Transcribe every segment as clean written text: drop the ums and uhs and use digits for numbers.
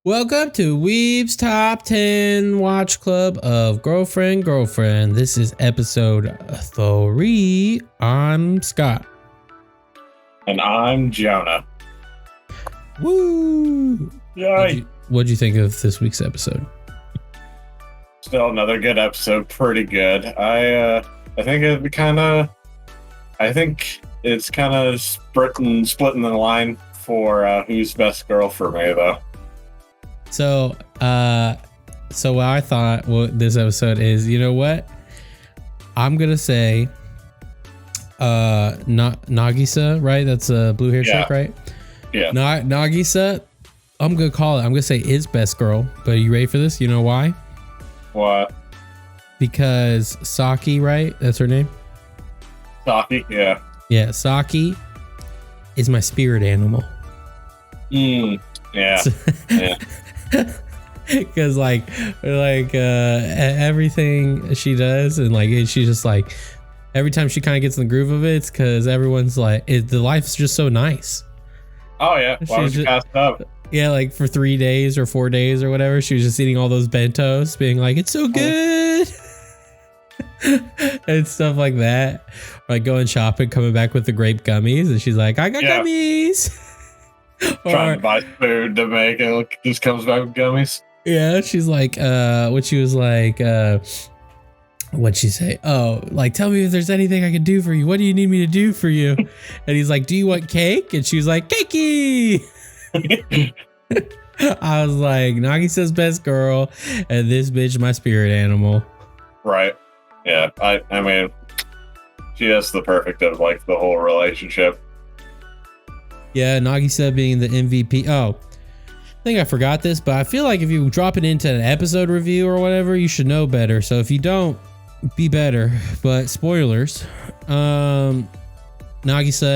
Welcome to Weebs Top 10 Watch Club of Girlfriend. This is episode 3. I'm Scott. And I'm Jonah. Woo! Yay! What'd you think of this week's episode? Still another good episode. Pretty good. I think it's kind of splitting the line for who's best girl for me though. So what I thought this episode is, you know what? I'm gonna say Nagisa, right? That's a blue hair chick, right? Yeah. Nagisa, I'm gonna call it. I'm gonna say is best girl. But are you ready for this? You know why? What? Because Saki, right? That's her name? Saki, yeah. Yeah, Saki is my spirit animal. Yeah. Yeah. Because like everything she does, and like she just like every time she kind of gets in the groove of it, it's because everyone's like the life's just so nice. Oh yeah, why was you passed up? Yeah, like for 3 days or 4 days or whatever, she was just eating all those bentos, being like, it's so good. And stuff like that. Or like going shopping, coming back with the grape gummies, and she's like, I got gummies. Trying to buy food to make it, just comes back with gummies. Yeah, she's like, what'd she say? Oh, like, tell me if there's anything I can do for you. What do you need me to do for you? And he's like, do you want cake? And she was like, cakey. I was like, Nagisa's best girl, and this bitch my spirit animal. Right. Yeah, I mean, she has the perfect of like the whole relationship. Yeah, Nagisa being the MVP. Oh, I think I forgot this, but I feel like if you drop it into an episode review or whatever, you should know better. So if you don't, be better. But spoilers. Nagisa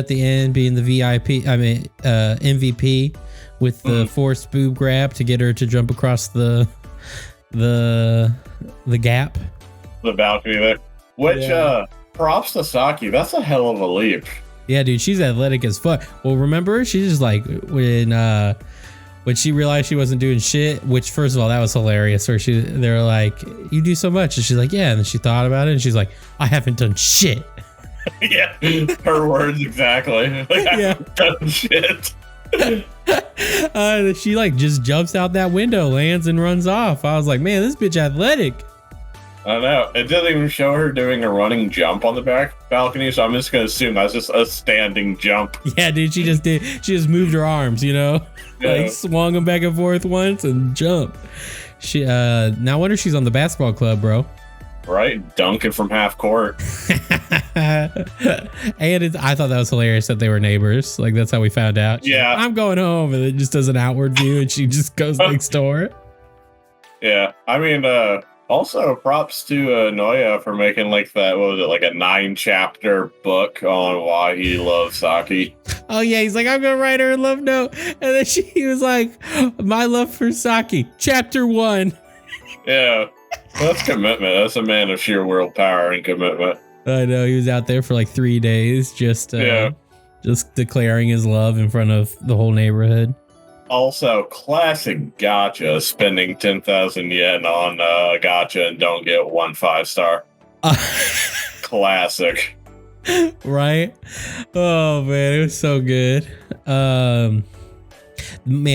at the end being the MVP with the forced boob grab to get her to jump across the gap. The balcony there. Which props to Saki. That's a hell of a leap. Yeah, dude, she's athletic as fuck. Well, remember, she's just like when she realized she wasn't doing shit, which first of all, that was hilarious. Where they're like, you do so much. And she's like, yeah. And then she thought about it and she's like, I haven't done shit. Yeah, her words exactly. Like, I haven't done shit. She like just jumps out that window, lands and runs off. I was like, man, this bitch athletic. I know. It doesn't even show her doing a running jump on the back balcony, so I'm just gonna assume that's just a standing jump. Yeah, dude, she just moved her arms, you know? Yeah. Like swung them back and forth once and jumped. She now wonder she's on the basketball club, bro. Right, dunking from half court. And I thought that was hilarious that they were neighbors. Like that's how we found out. Yeah. Like, I'm going home, and it just does an outward view and she just goes next door. Yeah. I mean, also, props to Noya for making like that, what was it, like a 9-chapter book on why he loves Saki. Oh yeah, he's like, I'm gonna write her a love note. And then he was like, my love for Saki, chapter 1. Yeah, that's commitment. That's a man of sheer willpower and commitment. I know, he was out there for like 3 days just declaring his love in front of the whole neighborhood. Also, classic gacha, spending 10,000 yen on gacha and don't get 1 5-star. Classic. Right? Oh, man, it was so good. Man,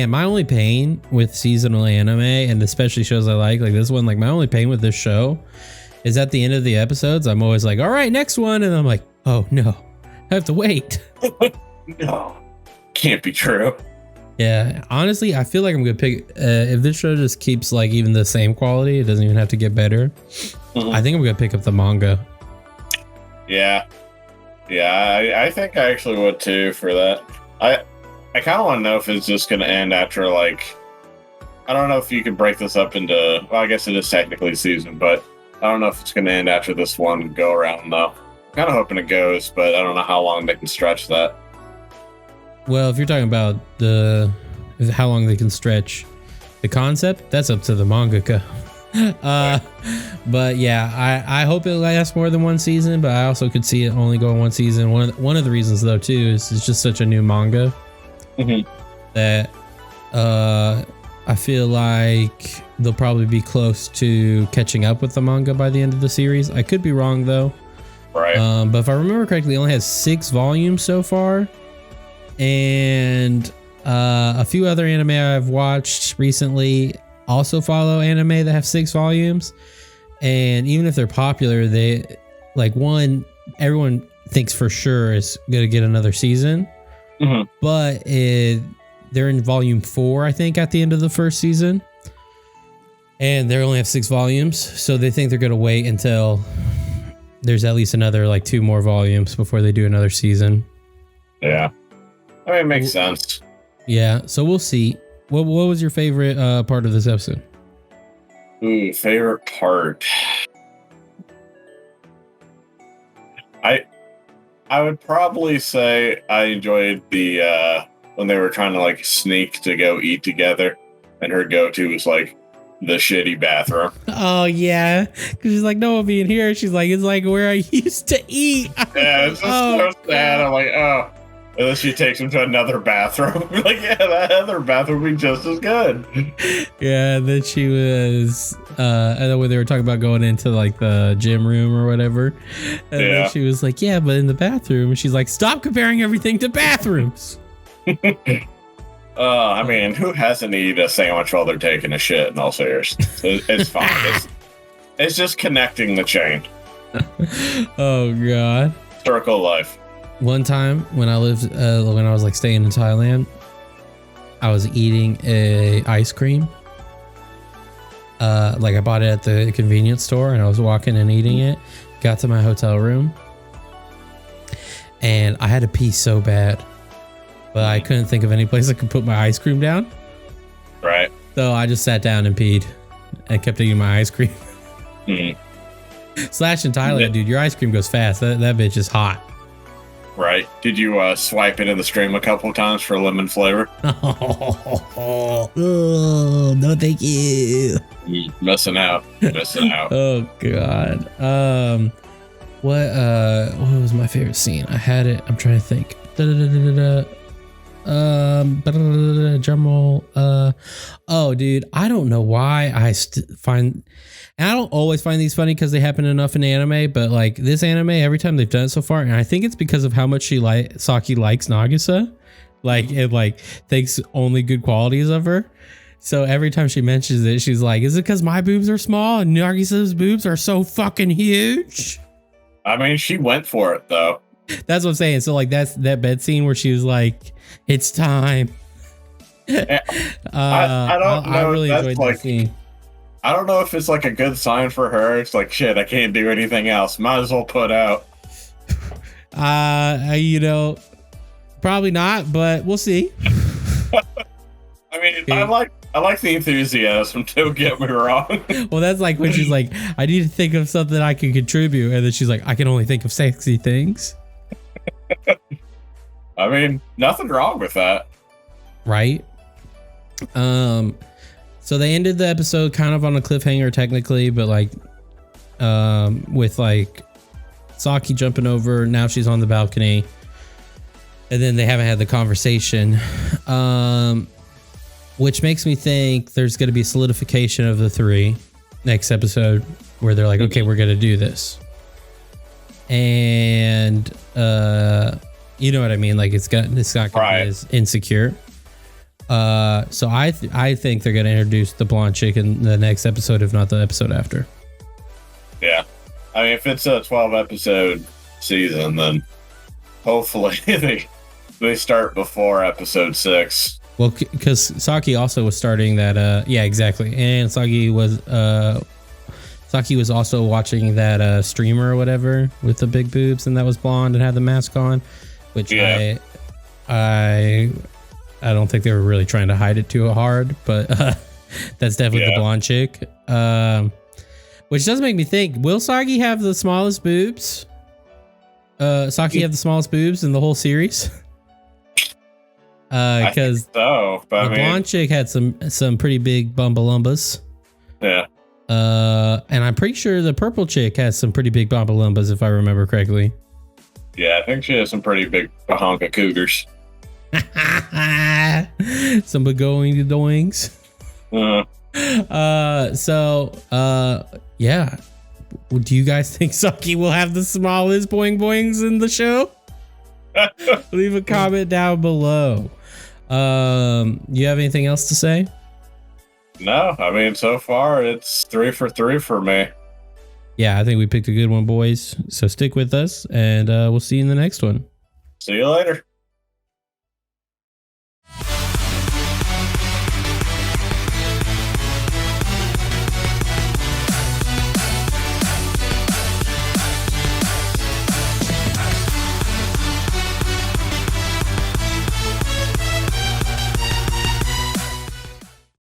my only pain with seasonal anime, and especially shows I like this one, like my only pain with this show is at the end of the episodes, I'm always like, all right, next one. And I'm like, oh, no, I have to wait. No, can't be true. Yeah, honestly, I feel like I'm gonna pick if this show just keeps like even the same quality, it doesn't even have to get better. I think I'm gonna pick up the manga. Yeah, I think I actually would too for that. I kind of want to know if it's just gonna end after like, I don't know if you could break this up into, well, I guess it is technically season, but I don't know if it's gonna end after this one go around though. I'm kind of hoping it goes, but I don't know how long they can stretch that. Well, if you're talking about how long they can stretch the concept, that's up to the mangaka. But yeah, I hope it lasts more than one season, but I also could see it only going one season. One of the reasons though too is it's just such a new manga that I feel like they'll probably be close to catching up with the manga by the end of the series. I could be wrong though. Right. But if I remember correctly, it only has 6 volumes so far. And a few other anime I've watched recently also follow anime that have 6 volumes. And even if they're popular, they like one, everyone thinks for sure is going to get another season. Mm-hmm. But they're in volume 4, I think, at the end of the first season. And they only have 6 volumes. So they think they're going to wait until there's at least another like 2 more volumes before they do another season. Yeah. I mean, it makes sense. Yeah. So we'll see. What was your favorite part of this episode? Ooh, favorite part. I would probably say I enjoyed the when they were trying to like sneak to go eat together, and her go-to was like the shitty bathroom. Oh yeah, because she's like, no one be in here. She's like, it's like where I used to eat. Yeah, it's just so sad. I'm like, oh. And then she takes him to another bathroom. Like, yeah, that other bathroom would be just as good. Yeah, and then she was, and then when they were talking about going into like the gym room or whatever, and then she was like, yeah, but in the bathroom. And she's like, stop comparing everything to bathrooms. I mean, who hasn't eaten a sandwich while they're taking a shit in all seriousness? It's fine. It's just connecting the chain. Oh, God. Circle of life. One time when I lived, when I was like staying in Thailand, I was eating a ice cream. Like I bought it at the convenience store and I was walking and eating it. Got to my hotel room and I had to pee so bad, but I couldn't think of any place I could put my ice cream down. Right. So I just sat down and peed and kept eating my ice cream. Slash in Thailand, dude, your ice cream goes fast. That bitch is hot. Right. Did you swipe it in the stream a couple of times for lemon flavor? Oh, no, thank you. Missing out. Oh God. What was my favorite scene? I had it. I'm trying to think. Drum roll. Oh, dude, I don't know why I find. And I don't always find these funny because they happen enough in anime, but like this anime, every time they've done it so far, and I think it's because of how much Saki likes Nagisa, like it like thinks only good qualities of her. So every time she mentions it, she's like, "Is it because my boobs are small and Nagisa's boobs are so fucking huge?" I mean, she went for it though. That's what I'm saying. So like that's that bed scene where she was like, "It's time." I don't know. I really enjoyed like, that scene. I don't know if it's like a good sign for her. It's like, shit, I can't do anything else. Might as well put out. You know, probably not, but we'll see. I mean, I like the enthusiasm. Don't get me wrong. Well, that's like when she's like, I need to think of something I can contribute, and then she's like, I can only think of sexy things. I mean, nothing wrong with that, right? So they ended the episode kind of on a cliffhanger technically, but like with like Saki jumping over, now she's on the balcony, and then they haven't had the conversation, which makes me think there's going to be solidification of the 3 next episode where they're like, okay, we're going to do this. And you know what I mean? Like it's not going to be as insecure. So I think they're going to introduce the blonde chick in the next episode, if not the episode after. Yeah. I mean, if it's a 12 episode season, then hopefully they start before episode 6. Well, because Saki also was starting that. Yeah, exactly. And Saki was also watching that streamer or whatever with the big boobs and that was blonde and had the mask on, which I don't think they were really trying to hide it too hard, but that's definitely the blonde chick. Which does make me think, will Saki have the smallest boobs? Saki have the smallest boobs in the whole series? Because the blonde chick had some pretty big bumbalumbas. Yeah. And I'm pretty sure the purple chick has some pretty big bumbalumbas, if I remember correctly. Yeah, I think she has some pretty big honka cougars. Some begoing doings. Uh, Yeah. Do you guys think Saki will have the smallest boing boings in the show? Leave a comment down below. You have anything else to say? no, I mean, so far it's 3 for 3 for me. Yeah, I think we picked a good one, boys. So stick with us, and we'll see you in the next one. See you later.